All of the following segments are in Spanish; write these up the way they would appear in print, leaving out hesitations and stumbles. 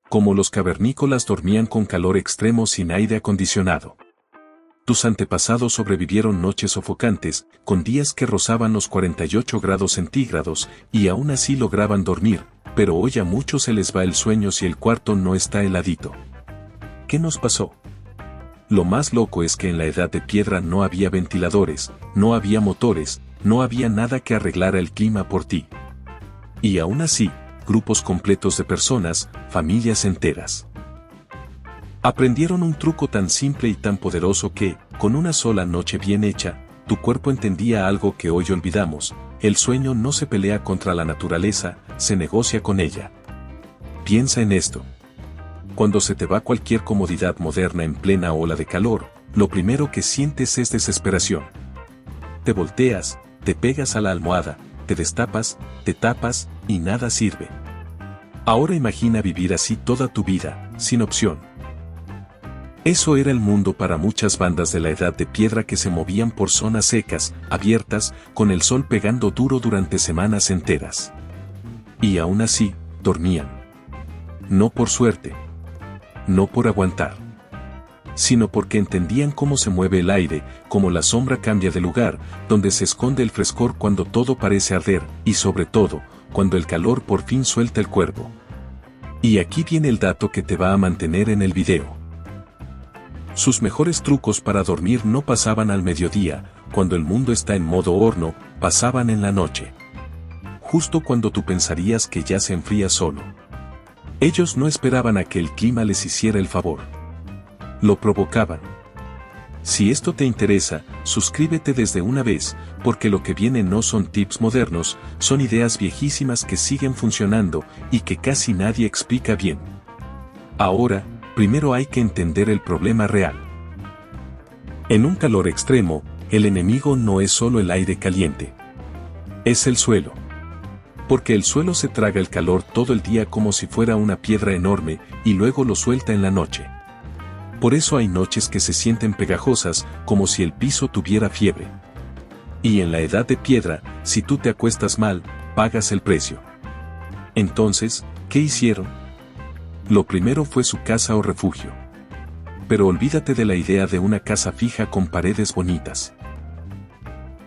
Como los cavernícolas dormían con calor extremo sin aire acondicionado. Tus antepasados sobrevivieron noches sofocantes, con días que rozaban los 48 grados centígrados, y aún así lograban dormir, pero hoy a muchos se les va el sueño si el cuarto no está heladito. ¿Qué nos pasó? Lo más loco es que en la edad de piedra no había ventiladores, no había motores, no había nada que arreglara el clima por ti. Y aún así, grupos completos de personas, familias enteras, aprendieron un truco tan simple y tan poderoso que, con una sola noche bien hecha, tu cuerpo entendía algo que hoy olvidamos: el sueño no se pelea contra la naturaleza, se negocia con ella. Piensa en esto. Cuando se te va cualquier comodidad moderna en plena ola de calor, lo primero que sientes es desesperación. Te volteas, te pegas a la almohada, te destapas, te tapas, y nada sirve. Ahora imagina vivir así toda tu vida, sin opción. Eso era el mundo para muchas bandas de la edad de piedra que se movían por zonas secas, abiertas, con el sol pegando duro durante semanas enteras. Y aún así, dormían. No por suerte. No por aguantar. Sino porque entendían cómo se mueve el aire, cómo la sombra cambia de lugar, donde se esconde el frescor cuando todo parece arder, y sobre todo, cuando el calor por fin suelta el cuerpo. Y aquí viene el dato que te va a mantener en el video. Sus mejores trucos para dormir no pasaban al mediodía, cuando el mundo está en modo horno, pasaban en la noche. Justo cuando tú pensarías que ya se enfría solo. Ellos no esperaban a que el clima les hiciera el favor. Lo provocaban. Si esto te interesa, suscríbete desde una vez, porque lo que viene no son tips modernos, son ideas viejísimas que siguen funcionando y que casi nadie explica bien. Ahora, primero hay que entender el problema real. En un calor extremo, el enemigo no es solo el aire caliente. Es el suelo. Porque el suelo se traga el calor todo el día como si fuera una piedra enorme, y luego lo suelta en la noche. Por eso hay noches que se sienten pegajosas, como si el piso tuviera fiebre. Y en la edad de piedra, si tú te acuestas mal, pagas el precio. Entonces, ¿qué hicieron? Lo primero fue su casa o refugio. Pero olvídate de la idea de una casa fija con paredes bonitas.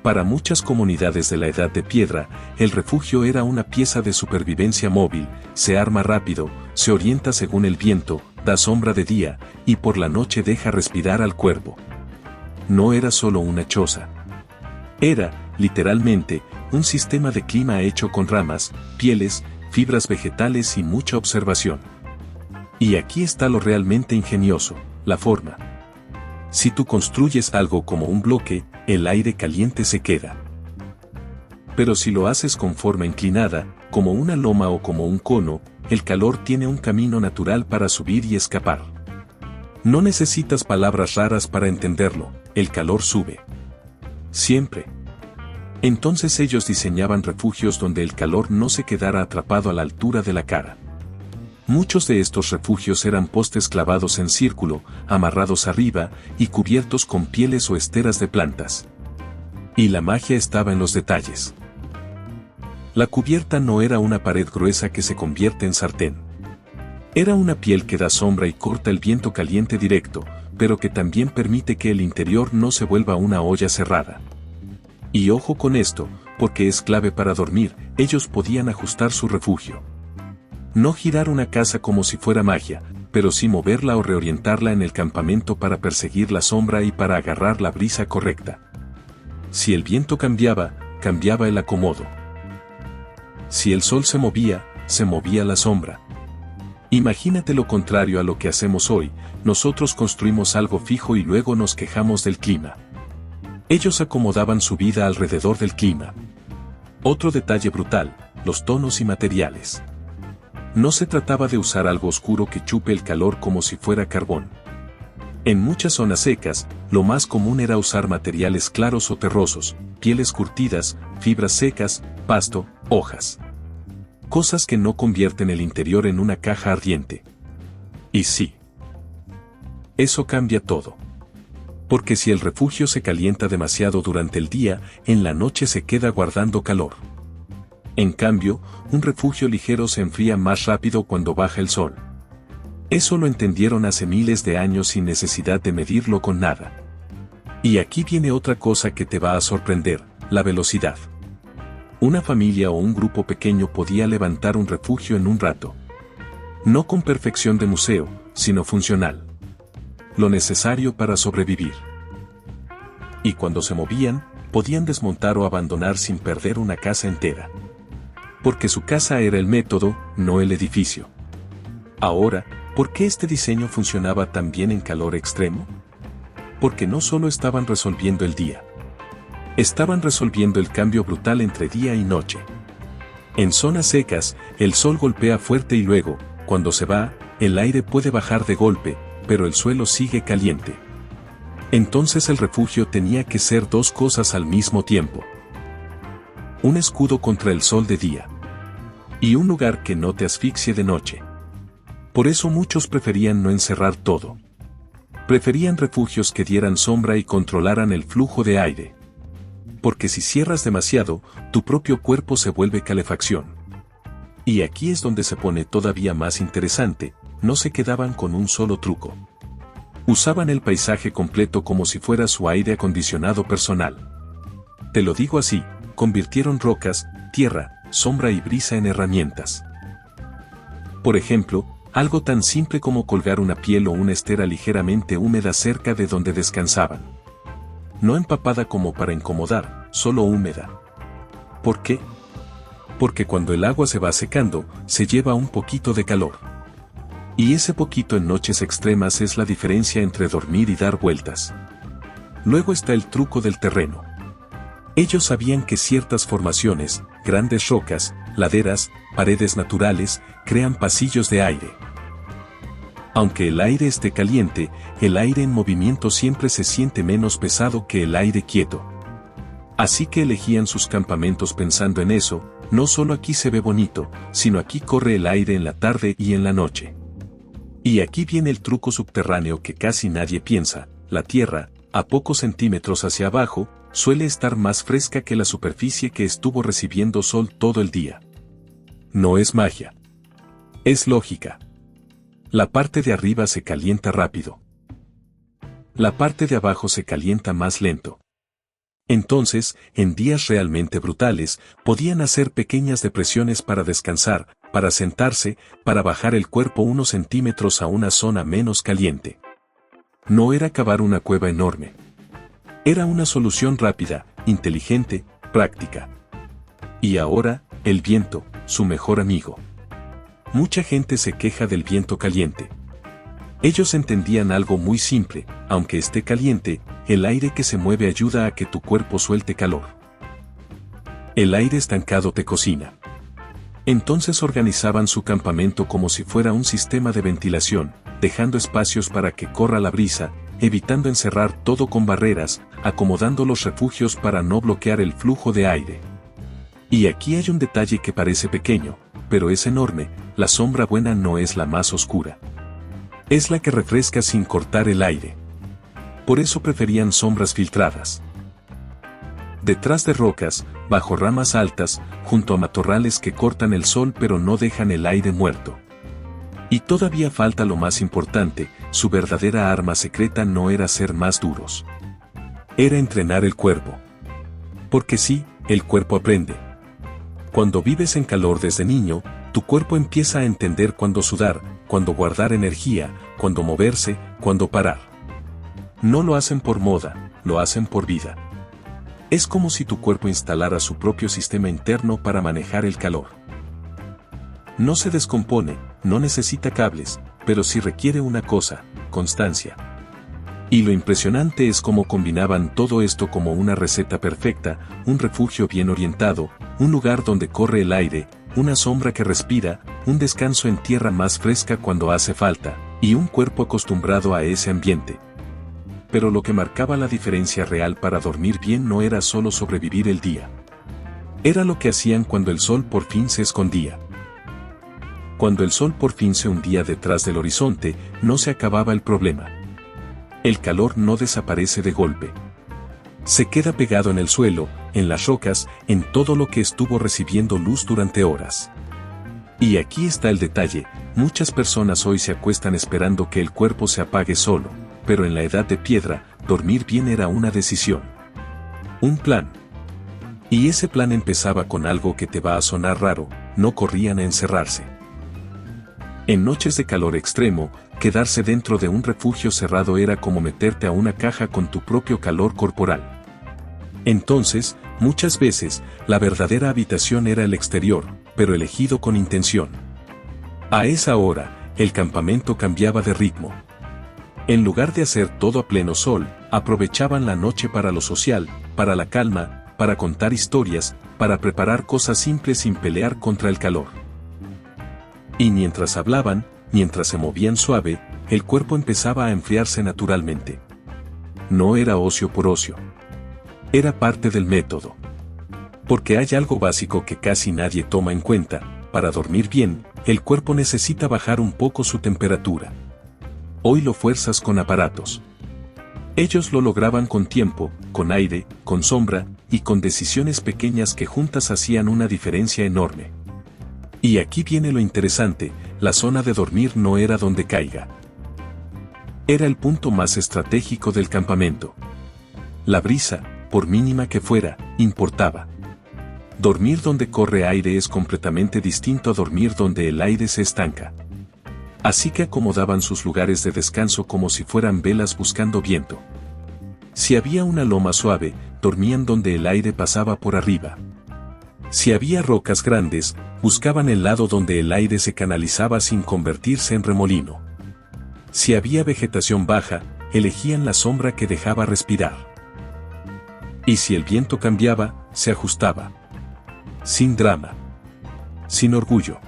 Para muchas comunidades de la edad de piedra, el refugio era una pieza de supervivencia móvil, se arma rápido, se orienta según el viento, da sombra de día, y por la noche deja respirar al cuerpo. No era solo una choza. Era, literalmente, un sistema de clima hecho con ramas, pieles, fibras vegetales y mucha observación. Y aquí está lo realmente ingenioso, la forma. Si tú construyes algo como un bloque, el aire caliente se queda. Pero si lo haces con forma inclinada, como una loma o como un cono, el calor tiene un camino natural para subir y escapar. No necesitas palabras raras para entenderlo, el calor sube. Siempre. Entonces ellos diseñaban refugios donde el calor no se quedara atrapado a la altura de la cara. Muchos de estos refugios eran postes clavados en círculo, amarrados arriba, y cubiertos con pieles o esteras de plantas. Y la magia estaba en los detalles. La cubierta no era una pared gruesa que se convierte en sartén. Era una piel que da sombra y corta el viento caliente directo, pero que también permite que el interior no se vuelva una olla cerrada. Y ojo con esto, porque es clave para dormir, ellos podían ajustar su refugio. No girar una casa como si fuera magia, pero sí moverla o reorientarla en el campamento para perseguir la sombra y para agarrar la brisa correcta. Si el viento cambiaba, cambiaba el acomodo. Si el sol se movía la sombra. Imagínate lo contrario a lo que hacemos hoy, nosotros construimos algo fijo y luego nos quejamos del clima. Ellos acomodaban su vida alrededor del clima. Otro detalle brutal, los tonos y materiales. No se trataba de usar algo oscuro que chupe el calor como si fuera carbón. En muchas zonas secas, lo más común era usar materiales claros o terrosos, pieles curtidas, fibras secas, pasto, hojas. Cosas que no convierten el interior en una caja ardiente. Y sí. Eso cambia todo. Porque si el refugio se calienta demasiado durante el día, en la noche se queda guardando calor. En cambio, un refugio ligero se enfría más rápido cuando baja el sol. Eso lo entendieron hace miles de años sin necesidad de medirlo con nada. Y aquí viene otra cosa que te va a sorprender, la velocidad. Una familia o un grupo pequeño podía levantar un refugio en un rato. No con perfección de museo, sino funcional. Lo necesario para sobrevivir. Y cuando se movían, podían desmontar o abandonar sin perder una casa entera. Porque su casa era el método, no el edificio. Ahora, ¿por qué este diseño funcionaba tan bien en calor extremo? Porque no solo estaban resolviendo el día. Estaban resolviendo el cambio brutal entre día y noche. En zonas secas, el sol golpea fuerte y luego, cuando se va, el aire puede bajar de golpe, pero el suelo sigue caliente. Entonces el refugio tenía que ser dos cosas al mismo tiempo. Un escudo contra el sol de día. Y un lugar que no te asfixie de noche. Por eso muchos preferían no encerrar todo. Preferían refugios que dieran sombra y controlaran el flujo de aire. Porque si cierras demasiado, tu propio cuerpo se vuelve calefacción. Y aquí es donde se pone todavía más interesante, no se quedaban con un solo truco. Usaban el paisaje completo como si fuera su aire acondicionado personal. Te lo digo así, convirtieron rocas, tierra, sombra y brisa en herramientas. Por ejemplo, algo tan simple como colgar una piel o una estera ligeramente húmeda cerca de donde descansaban. No empapada como para incomodar, solo húmeda. ¿Por qué? Porque cuando el agua se va secando, se lleva un poquito de calor. Y ese poquito en noches extremas es la diferencia entre dormir y dar vueltas. Luego está el truco del terreno. Ellos sabían que ciertas formaciones, grandes rocas, laderas, paredes naturales, crean pasillos de aire. Aunque el aire esté caliente, el aire en movimiento siempre se siente menos pesado que el aire quieto. Así que elegían sus campamentos pensando en eso, no solo aquí se ve bonito, sino aquí corre el aire en la tarde y en la noche. Y aquí viene el truco subterráneo que casi nadie piensa, la tierra, a pocos centímetros hacia abajo, suele estar más fresca que la superficie que estuvo recibiendo sol todo el día. No es magia. Es lógica. La parte de arriba se calienta rápido. La parte de abajo se calienta más lento. Entonces, en días realmente brutales, podían hacer pequeñas depresiones para descansar, para sentarse, para bajar el cuerpo unos centímetros a una zona menos caliente. No era cavar una cueva enorme. Era una solución rápida, inteligente, práctica. Y ahora, el viento, su mejor amigo. Mucha gente se queja del viento caliente. Ellos entendían algo muy simple, aunque esté caliente, el aire que se mueve ayuda a que tu cuerpo suelte calor. El aire estancado te cocina. Entonces organizaban su campamento como si fuera un sistema de ventilación, dejando espacios para que corra la brisa, evitando encerrar todo con barreras, acomodando los refugios para no bloquear el flujo de aire. Y aquí hay un detalle que parece pequeño, pero es enorme, la sombra buena no es la más oscura. Es la que refresca sin cortar el aire. Por eso preferían sombras filtradas. Detrás de rocas, bajo ramas altas, junto a matorrales que cortan el sol pero no dejan el aire muerto. Y todavía falta lo más importante, su verdadera arma secreta no era ser más duros. Era entrenar el cuerpo. Porque sí, el cuerpo aprende. Cuando vives en calor desde niño, tu cuerpo empieza a entender cuándo sudar, cuándo guardar energía, cuándo moverse, cuándo parar. No lo hacen por moda, lo hacen por vida. Es como si tu cuerpo instalara su propio sistema interno para manejar el calor. No se descompone, no necesita cables, pero sí requiere una cosa, constancia. Y lo impresionante es cómo combinaban todo esto como una receta perfecta, un refugio bien orientado, un lugar donde corre el aire, una sombra que respira, un descanso en tierra más fresca cuando hace falta, y un cuerpo acostumbrado a ese ambiente. Pero lo que marcaba la diferencia real para dormir bien no era solo sobrevivir el día. Era lo que hacían cuando el sol por fin se escondía. Cuando el sol por fin se hundía detrás del horizonte, no se acababa el problema. El calor no desaparece de golpe. Se queda pegado en el suelo, en las rocas, en todo lo que estuvo recibiendo luz durante horas. Y aquí está el detalle, Muchas personas hoy se acuestan esperando que el cuerpo se apague solo, pero en la edad de piedra, dormir bien era una decisión. Un plan. Y ese plan empezaba con algo que te va a sonar raro: no corrían a encerrarse. En noches de calor extremo, quedarse dentro de un refugio cerrado era como meterte a una caja con tu propio calor corporal. Entonces, muchas veces, la verdadera habitación era el exterior, pero elegido con intención. A esa hora, el campamento cambiaba de ritmo. En lugar de hacer todo a pleno sol, aprovechaban la noche para lo social, para la calma, para contar historias, para preparar cosas simples sin pelear contra el calor. Y mientras hablaban, mientras se movían suave, el cuerpo empezaba a enfriarse naturalmente. No era ocio por ocio. Era parte del método. Porque hay algo básico que casi nadie toma en cuenta: para dormir bien, el cuerpo necesita bajar un poco su temperatura. Hoy lo fuerzas con aparatos. Ellos lo lograban con tiempo, con aire, con sombra, y con decisiones pequeñas que juntas hacían una diferencia enorme. Y aquí viene lo interesante: la zona de dormir no era donde caiga. Era el punto más estratégico del campamento. La brisa, por mínima que fuera, importaba. Dormir donde corre aire es completamente distinto a dormir donde el aire se estanca. Así que acomodaban sus lugares de descanso como si fueran velas buscando viento. Si había una loma suave, dormían donde el aire pasaba por arriba. Si había rocas grandes, buscaban el lado donde el aire se canalizaba sin convertirse en remolino. Si había vegetación baja, elegían la sombra que dejaba respirar. Y si el viento cambiaba, se ajustaba. Sin drama. Sin orgullo.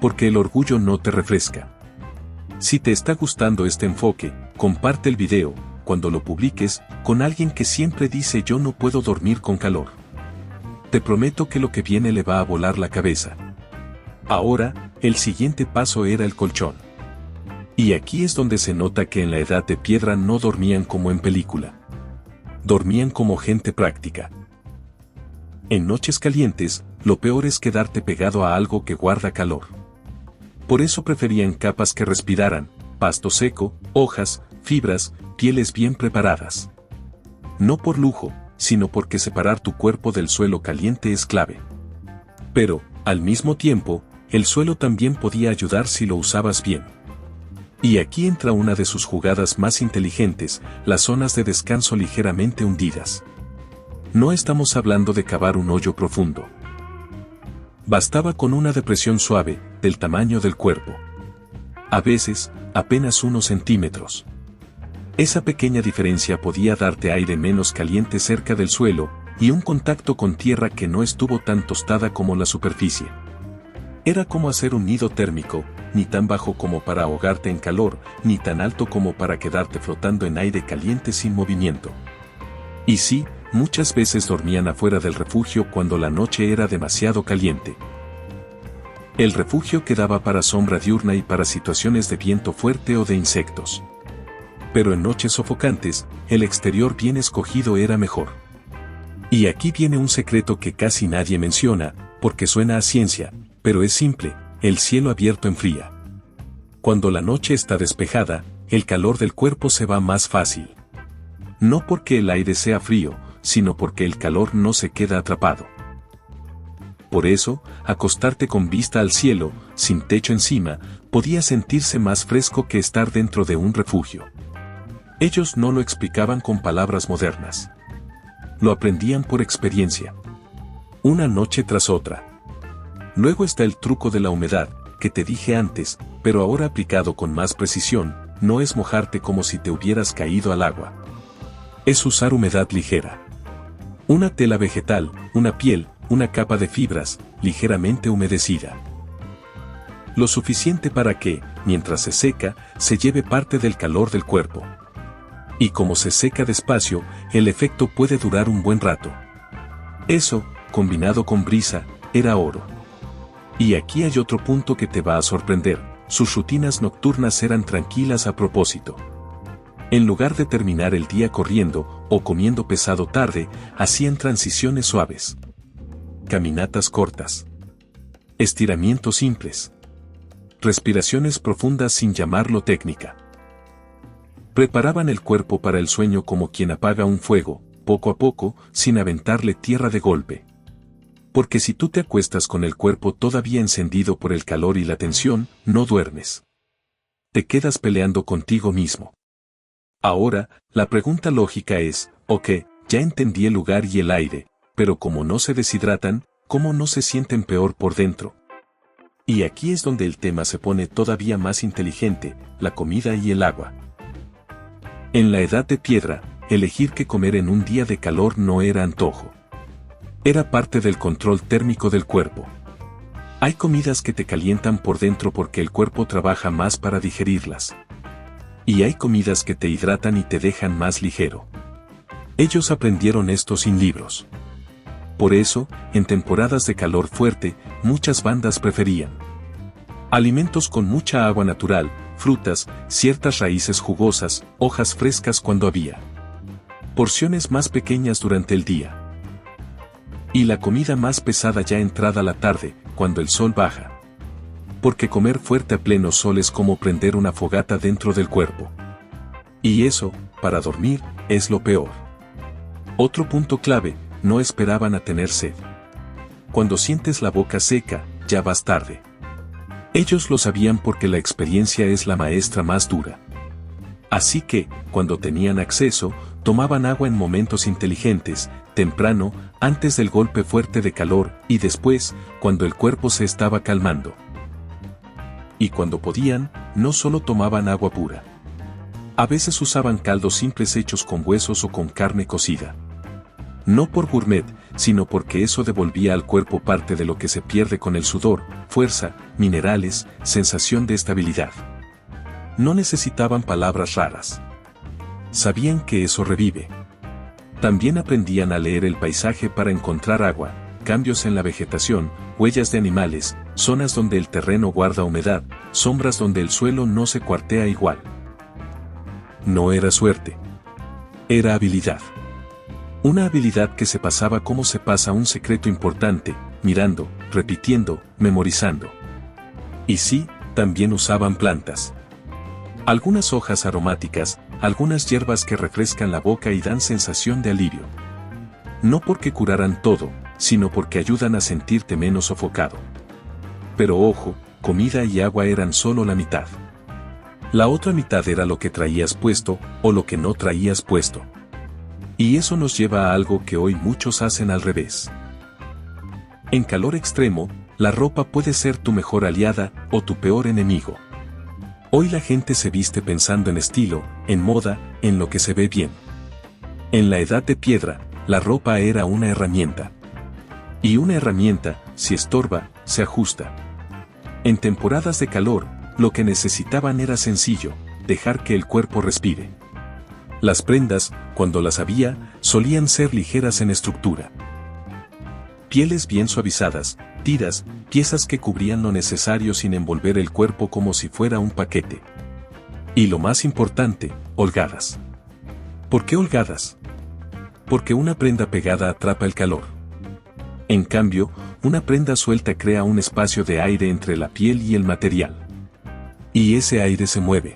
Porque el orgullo no te refresca. Si te está gustando este enfoque, comparte el video, cuando lo publiques, con alguien que siempre dice: yo no puedo dormir con calor. Te prometo que lo que viene le va a volar la cabeza. Ahora, el siguiente paso era el colchón. Y aquí es donde se nota que en la edad de piedra no dormían como en película. Dormían como gente práctica. En noches calientes, lo peor es quedarte pegado a algo que guarda calor. Por eso preferían capas que respiraran, pasto seco, hojas, fibras, pieles bien preparadas. No por lujo, sino porque separar tu cuerpo del suelo caliente es clave. Pero, al mismo tiempo, el suelo también podía ayudar si lo usabas bien. Y aquí entra una de sus jugadas más inteligentes: las zonas de descanso ligeramente hundidas. No estamos hablando de cavar un hoyo profundo. Bastaba con una depresión suave, del tamaño del cuerpo. A veces, apenas unos centímetros. Esa pequeña diferencia podía darte aire menos caliente cerca del suelo, y un contacto con tierra que no estuvo tan tostada como la superficie. Era como hacer un nido térmico, ni tan bajo como para ahogarte en calor, ni tan alto como para quedarte flotando en aire caliente sin movimiento. Y sí, muchas veces dormían afuera del refugio cuando la noche era demasiado caliente. El refugio quedaba para sombra diurna y para situaciones de viento fuerte o de insectos. Pero en noches sofocantes, el exterior bien escogido era mejor. Y aquí viene un secreto que casi nadie menciona, porque suena a ciencia, pero es simple: el cielo abierto enfría. Cuando la noche está despejada, el calor del cuerpo se va más fácil. No porque el aire sea frío, sino porque el calor no se queda atrapado. Por eso, acostarte con vista al cielo, sin techo encima, podía sentirse más fresco que estar dentro de un refugio. Ellos no lo explicaban con palabras modernas. Lo aprendían por experiencia. Una noche tras otra. Luego está el truco de la humedad, que te dije antes, pero ahora aplicado con más precisión: no es mojarte como si te hubieras caído al agua. Es usar humedad ligera. Una tela vegetal, una piel, una capa de fibras, ligeramente humedecida. Lo suficiente para que, mientras se seca, se lleve parte del calor del cuerpo. Y como se seca despacio, el efecto puede durar un buen rato. Eso, combinado con brisa, era oro. Y aquí hay otro punto que te va a sorprender: sus rutinas nocturnas eran tranquilas a propósito. En lugar de terminar el día corriendo o comiendo pesado tarde, hacían transiciones suaves. Caminatas cortas. Estiramientos simples. respiraciones profundas sin llamarlo técnica. Preparaban el cuerpo para el sueño como quien apaga un fuego, poco a poco, sin aventarle tierra de golpe. Porque si tú te acuestas con el cuerpo todavía encendido por el calor y la tensión, no duermes. Te quedas peleando contigo mismo. Ahora, la pregunta lógica es, ok, ya entendí el lugar y el aire, pero como no se deshidratan, ¿cómo no se sienten peor por dentro? Y aquí es donde el tema se pone todavía más inteligente, la comida y el agua. En la edad de piedra, elegir qué comer en un día de calor no era antojo. Era parte del control térmico del cuerpo. Hay comidas que te calientan por dentro porque el cuerpo trabaja más para digerirlas. Y hay comidas que te hidratan y te dejan más ligero. Ellos aprendieron esto sin libros. Por eso, en temporadas de calor fuerte, muchas bandas preferían alimentos con mucha agua natural, frutas, ciertas raíces jugosas, hojas frescas cuando había, porciones más pequeñas durante el día. Y la comida más pesada ya entrada la tarde, cuando el sol baja. Porque comer fuerte a pleno sol es como prender una fogata dentro del cuerpo. Y eso, para dormir, es lo peor. Otro punto clave, no esperaban a tener sed. Cuando sientes la boca seca, ya vas tarde. Ellos lo sabían porque la experiencia es la maestra más dura. Así que, cuando tenían acceso, tomaban agua en momentos inteligentes, temprano, antes del golpe fuerte de calor, y después, cuando el cuerpo se estaba calmando. Y cuando podían, no solo tomaban agua pura. A veces usaban caldos simples hechos con huesos o con carne cocida. No por gourmet, sino porque eso devolvía al cuerpo parte de lo que se pierde con el sudor, fuerza, minerales, sensación de estabilidad. No necesitaban palabras raras. Sabían que eso revive. También aprendían a leer el paisaje para encontrar agua, cambios en la vegetación, huellas de animales, zonas donde el terreno guarda humedad, sombras donde el suelo no se cuartea igual. No era suerte. Era habilidad. Una habilidad que se pasaba como se pasa un secreto importante, mirando, repitiendo, memorizando. Y sí, también usaban plantas. Algunas hojas aromáticas, algunas hierbas que refrescan la boca y dan sensación de alivio. No porque curaran todo, sino porque ayudan a sentirte menos sofocado. Pero ojo, comida y agua eran solo la mitad. La otra mitad era lo que traías puesto, o lo que no traías puesto. Y eso nos lleva a algo que hoy muchos hacen al revés. En calor extremo, la ropa puede ser tu mejor aliada, o tu peor enemigo. Hoy la gente se viste pensando en estilo, en moda, en lo que se ve bien. En la edad de piedra, la ropa era una herramienta. Y una herramienta, si estorba, se ajusta. En temporadas de calor, lo que necesitaban era sencillo, dejar que el cuerpo respire. Las prendas, cuando las había, solían ser ligeras en estructura. Pieles bien suavizadas, tiras, piezas que cubrían lo necesario sin envolver el cuerpo como si fuera un paquete. Y lo más importante, holgadas. ¿Por qué holgadas? Porque una prenda pegada atrapa el calor. En cambio, una prenda suelta crea un espacio de aire entre la piel y el material. Y ese aire se mueve.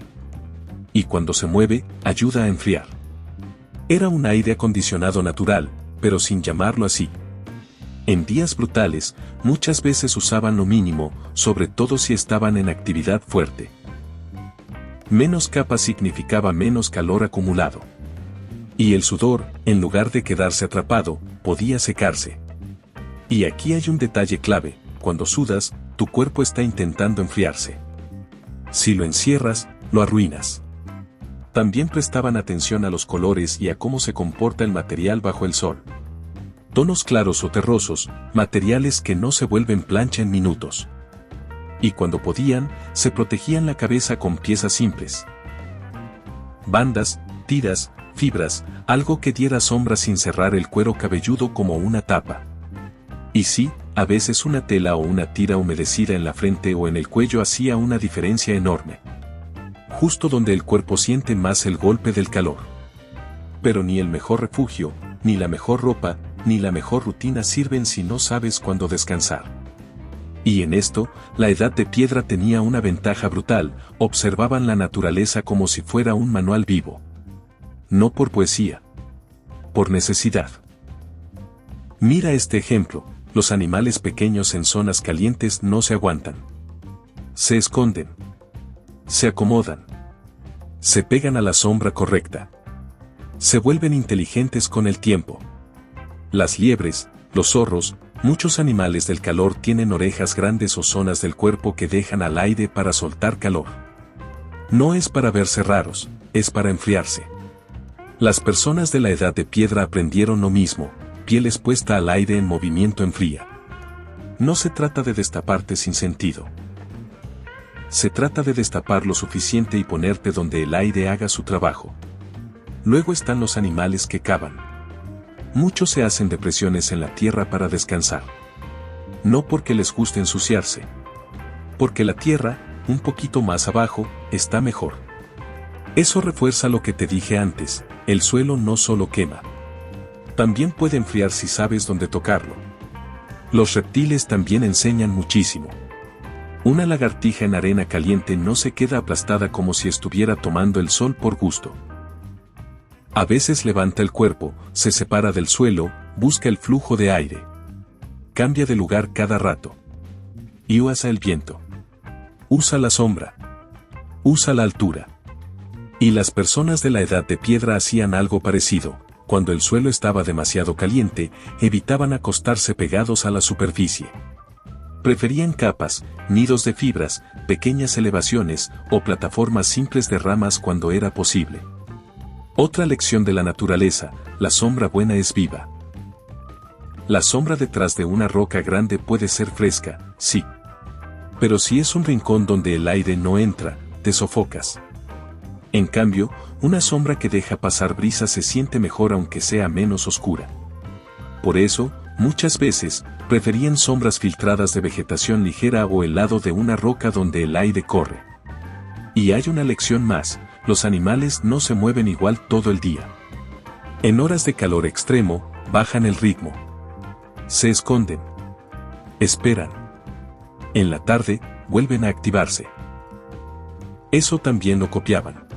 Y cuando se mueve, ayuda a enfriar. Era un aire acondicionado natural, pero sin llamarlo así. En días brutales, muchas veces usaban lo mínimo, sobre todo si estaban en actividad fuerte. Menos capa significaba menos calor acumulado. Y el sudor, en lugar de quedarse atrapado, podía secarse. Y aquí hay un detalle clave: cuando sudas, tu cuerpo está intentando enfriarse. Si lo encierras, lo arruinas. También prestaban atención a los colores y a cómo se comporta el material bajo el sol. Tonos claros o terrosos, materiales que no se vuelven plancha en minutos. Y cuando podían, se protegían la cabeza con piezas simples. Bandas, tiras, fibras, algo que diera sombra sin cerrar el cuero cabelludo como una tapa. Y sí, a veces una tela o una tira humedecida en la frente o en el cuello hacía una diferencia enorme. Justo donde el cuerpo siente más el golpe del calor. Pero ni el mejor refugio, ni la mejor ropa, ni la mejor rutina sirven si no sabes cuándo descansar. Y en esto, la edad de piedra tenía una ventaja brutal, observaban la naturaleza como si fuera un manual vivo. No por poesía. Por necesidad. Mira este ejemplo, los animales pequeños en zonas calientes no se aguantan. Se esconden. Se acomodan. Se pegan a la sombra correcta. Se vuelven inteligentes con el tiempo. Las liebres, los zorros, muchos animales del calor tienen orejas grandes o zonas del cuerpo que dejan al aire para soltar calor. No es para verse raros, es para enfriarse. Las personas de la edad de piedra aprendieron lo mismo, piel expuesta al aire en movimiento enfría. No se trata de destaparte sin sentido. Se trata de destapar lo suficiente y ponerte donde el aire haga su trabajo. Luego están los animales que cavan. Muchos se hacen depresiones en la tierra para descansar. No porque les guste ensuciarse. Porque la tierra, un poquito más abajo, está mejor. Eso refuerza lo que te dije antes, el suelo no solo quema. También puede enfriar si sabes dónde tocarlo. Los reptiles también enseñan muchísimo. Una lagartija en arena caliente no se queda aplastada como si estuviera tomando el sol por gusto. A veces levanta el cuerpo, se separa del suelo, busca el flujo de aire. Cambia de lugar cada rato. Y usa el viento. Usa la sombra. Usa la altura. Y las personas de la edad de piedra hacían algo parecido. Cuando el suelo estaba demasiado caliente, evitaban acostarse pegados a la superficie. Preferían capas, nidos de fibras, pequeñas elevaciones o plataformas simples de ramas cuando era posible. Otra lección de la naturaleza, la sombra buena es viva. La sombra detrás de una roca grande puede ser fresca, sí. Pero si es un rincón donde el aire no entra, te sofocas. En cambio, una sombra que deja pasar brisa se siente mejor aunque sea menos oscura. Por eso, muchas veces, preferían sombras filtradas de vegetación ligera o el lado de una roca donde el aire corre. Y hay una lección más, los animales no se mueven igual todo el día. En horas de calor extremo, bajan el ritmo. Se esconden. Esperan. En la tarde, vuelven a activarse. Eso también lo copiaban.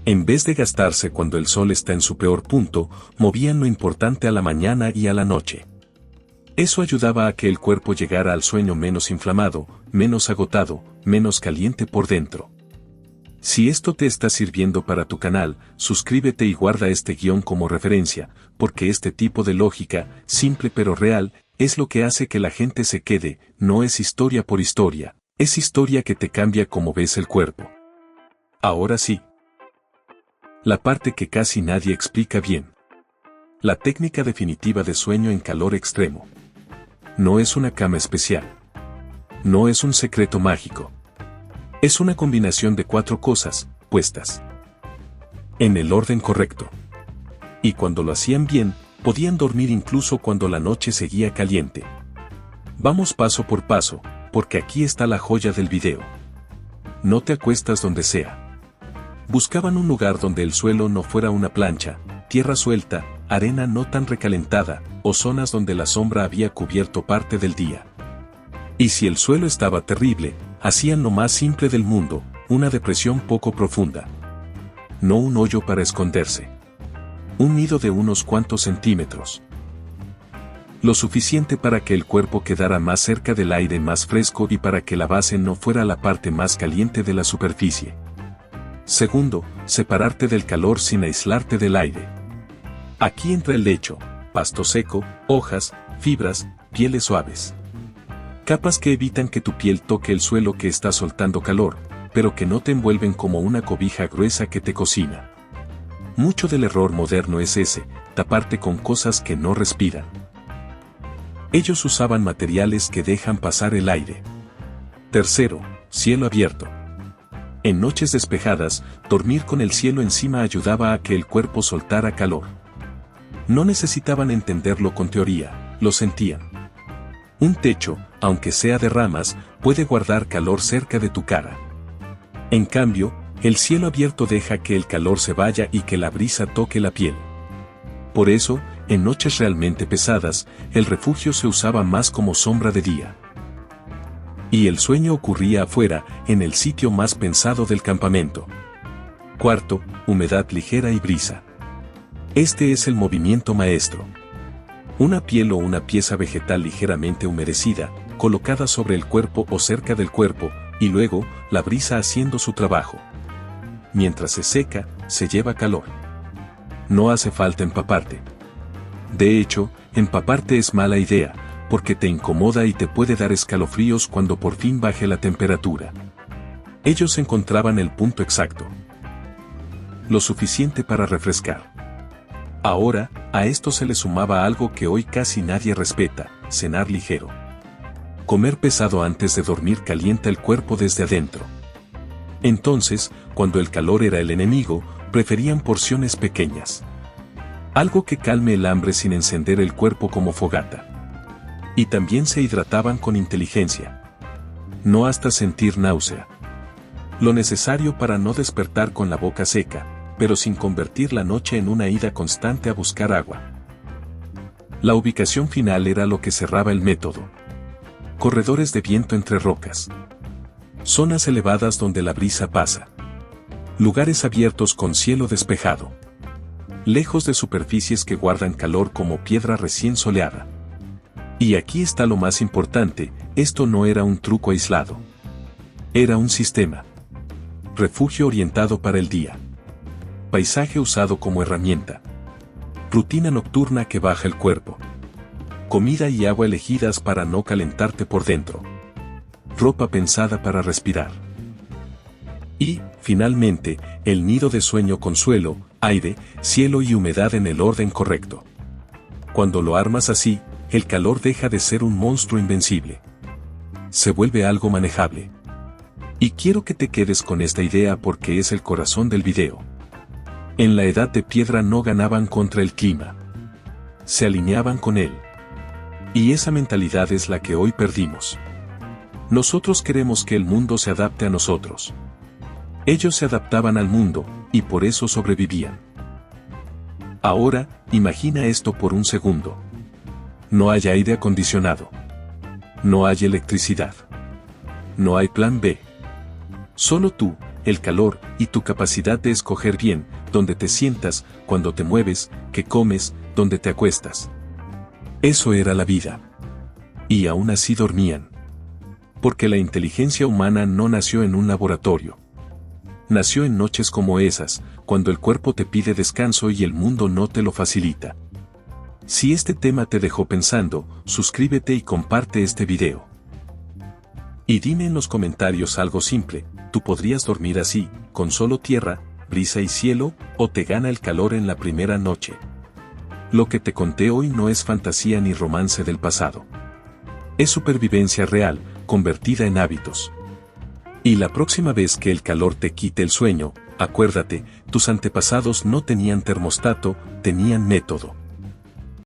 En vez de gastarse cuando el sol está en su peor punto, movían lo importante a la mañana y a la noche. Eso ayudaba a que el cuerpo llegara al sueño menos inflamado, menos agotado, menos caliente por dentro. Si esto te está sirviendo para tu canal, suscríbete y guarda este guión como referencia, porque este tipo de lógica, simple pero real, es lo que hace que la gente se quede, no es historia por historia, es historia que te cambia como ves el cuerpo. Ahora sí. La parte que casi nadie explica bien. La técnica definitiva de sueño en calor extremo. No es una cama especial. No es un secreto mágico. Es una combinación de 4 cosas, puestas en el orden correcto. Y cuando lo hacían bien, podían dormir incluso cuando la noche seguía caliente. Vamos paso por paso, porque aquí está la joya del video. No te acuestas donde sea. Buscaban un lugar donde el suelo no fuera una plancha, tierra suelta, arena no tan recalentada, o zonas donde la sombra había cubierto parte del día. Y si el suelo estaba terrible, hacían lo más simple del mundo, una depresión poco profunda. No un hoyo para esconderse. Un nido de unos cuantos centímetros. Lo suficiente para que el cuerpo quedara más cerca del aire más fresco y para que la base no fuera la parte más caliente de la superficie. Segundo, separarte del calor sin aislarte del aire. Aquí entra el lecho, pasto seco, hojas, fibras, pieles suaves. Capas que evitan que tu piel toque el suelo que está soltando calor, pero que no te envuelven como una cobija gruesa que te cocina. Mucho del error moderno es ese, taparte con cosas que no respiran. Ellos usaban materiales que dejan pasar el aire. Tercero, cielo abierto. En noches despejadas, dormir con el cielo encima ayudaba a que el cuerpo soltara calor. No necesitaban entenderlo con teoría, lo sentían. Un techo, aunque sea de ramas, puede guardar calor cerca de tu cara. En cambio, el cielo abierto deja que el calor se vaya y que la brisa toque la piel. Por eso, en noches realmente pesadas, el refugio se usaba más como sombra de día. Y el sueño ocurría afuera, en el sitio más pensado del campamento. Cuarto, humedad ligera y brisa. Este es el movimiento maestro. Una piel o una pieza vegetal ligeramente humedecida, colocada sobre el cuerpo o cerca del cuerpo, y luego, la brisa haciendo su trabajo. Mientras se seca, se lleva calor. No hace falta empaparte. De hecho, empaparte es mala idea, porque te incomoda y te puede dar escalofríos cuando por fin baje la temperatura. Ellos encontraban el punto exacto. Lo suficiente para refrescar. Ahora, a esto se le sumaba algo que hoy casi nadie respeta: cenar ligero. Comer pesado antes de dormir calienta el cuerpo desde adentro. Entonces, cuando el calor era el enemigo, preferían porciones pequeñas. Algo que calme el hambre sin encender el cuerpo como fogata. Y también se hidrataban con inteligencia. No hasta sentir náusea. Lo necesario para no despertar con la boca seca, pero sin convertir la noche en una ida constante a buscar agua. La ubicación final era lo que cerraba el método. Corredores de viento entre rocas. Zonas elevadas donde la brisa pasa. Lugares abiertos con cielo despejado. Lejos de superficies que guardan calor como piedra recién soleada. Y aquí está lo más importante: esto no era un truco aislado. Era un sistema. Refugio orientado para el día. Paisaje usado como herramienta. Rutina nocturna que baja el cuerpo. Comida y agua elegidas para no calentarte por dentro. Ropa pensada para respirar. Y, finalmente, el nido de sueño con suelo, aire, cielo y humedad en el orden correcto. Cuando lo armas así, el calor deja de ser un monstruo invencible. Se vuelve algo manejable. Y quiero que te quedes con esta idea porque es el corazón del video. En la edad de piedra no ganaban contra el clima. Se alineaban con él. Y esa mentalidad es la que hoy perdimos. Nosotros queremos que el mundo se adapte a nosotros. Ellos se adaptaban al mundo, y por eso sobrevivían. Ahora, imagina esto por un segundo. No hay aire acondicionado. No hay electricidad. No hay plan B. Solo tú, el calor y tu capacidad de escoger bien dónde te sientas, cuando te mueves, qué comes, dónde te acuestas. Eso era la vida. Y aún así dormían. Porque la inteligencia humana no nació en un laboratorio. Nació en noches como esas, cuando el cuerpo te pide descanso y el mundo no te lo facilita. Si este tema te dejó pensando, suscríbete y comparte este video. Y dime en los comentarios algo simple: ¿tú podrías dormir así, con solo tierra, brisa y cielo, o te gana el calor en la primera noche? Lo que te conté hoy no es fantasía ni romance del pasado. Es supervivencia real, convertida en hábitos. Y la próxima vez que el calor te quite el sueño, acuérdate, tus antepasados no tenían termostato, tenían método.